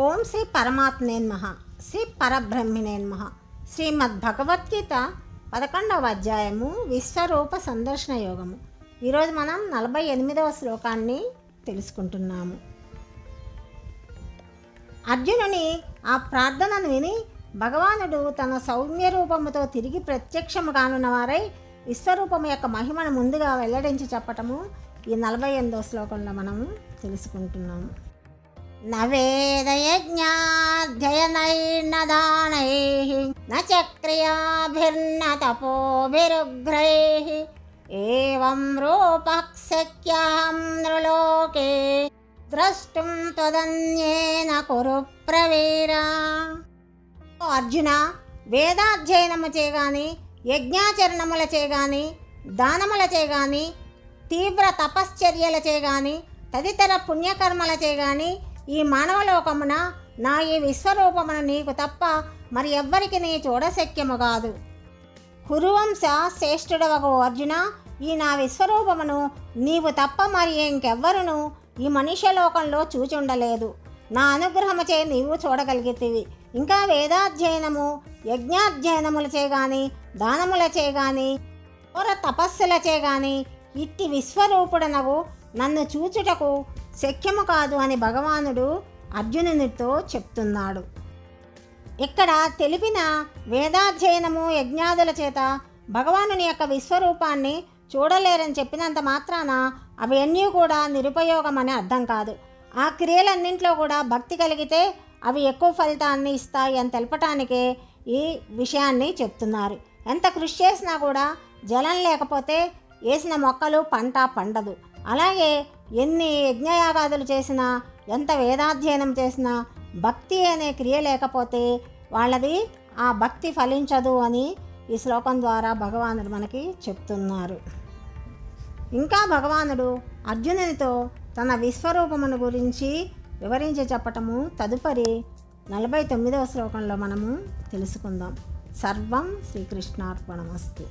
ఓం శ్రీ పరమాత్మనే నమః. శ్రీ పరబ్రహ్మణే నమః. శ్రీమద్భగవద్గీత 11వ అధ్యాయము విశ్వరూప సందర్శన యోగము. ఈరోజు మనం 48వ శ్లోకాన్ని తెలుసుకుంటున్నాము. అర్జునుని ఆ ప్రార్థనను విని భగవానుడు తన సౌమ్య రూపముతో తిరిగి ప్రత్యక్షము కానున్న వారై విశ్వరూపము యొక్క మహిమను ముందుగా వెల్లడించి చెప్పటము ఈ 48వ శ్లోకంలో మనము తెలుసుకుంటున్నాము. నవేదయజ్ఞాధ్యయనైర్నదానైః న చక్రియాభిర్న తపోభిరుగ్రైః ఏవం రూపః శక్యహం నృలోకే ద్రష్టుం త్వదన్యేన కురు ప్రవీరా. అర్జున, వేదాధ్యయనముచే గాని, యజ్ఞాచరణములచే గాని, దానములచే గాని, తీవ్ర తపశ్చర్యలచే గాని, తదితర పుణ్యకర్మలచే గాని ఈ మానవలోకమున నా ఈ విశ్వరూపమును నీకు తప్ప మరి ఎవ్వరికి నీ చూడశక్యము కాదు. కురువంశ శ్రేష్ఠుడవగు అర్జున, ఈ నా విశ్వరూపమును నీవు తప్ప మరి ఇంకెవ్వరును ఈ మనుష్యలోకంలో చూచుండలేదు. నా అనుగ్రహముచే నీవు చూడగలిగితివి. ఇంకా వేదాధ్యయనము, యజ్ఞాధ్యయనములచే గాని, దానములచే గాని, ఘోర తపస్సులచే గాని ఇట్టి విశ్వరూపుడనగు నన్ను చూచుటకు శక్యము కాదు అని భగవానుడు అర్జునునితో చెప్తున్నాడు. ఇక్కడ తెలిపిన వేదాధ్యయనము, యజ్ఞాదుల చేత భగవానుని యొక్క విశ్వరూపాన్ని చూడలేరని చెప్పినంత మాత్రాన అవి అన్నీ కూడా నిరుపయోగం అని అర్థం కాదు. ఆ క్రియలన్నింటిలో కూడా భక్తి కలిగితే అవి ఎక్కువ ఫలితాన్ని ఇస్తాయి అని తెలపటానికే ఈ విషయాన్ని చెప్తున్నారు. ఎంత కృషి చేసినా కూడా జలం లేకపోతే వేసిన మొక్కలు పంట పండదు. అలాగే ఎన్ని యజ్ఞయాగాదులు చేసినా, ఎంత వేదాధ్యయనం చేసినా భక్తి అనే క్రియ లేకపోతే వాళ్ళది ఆ భక్తి ఫలించదు అని ఈ శ్లోకం ద్వారా భగవానుడు మనకి చెప్తున్నారు. ఇంకా భగవానుడు అర్జునునితో తన విశ్వరూపమును గురించి వివరించి చెప్పటము తదుపరి 49వ శ్లోకంలో మనము తెలుసుకుందాం. సర్వం శ్రీకృష్ణార్పణమస్తు.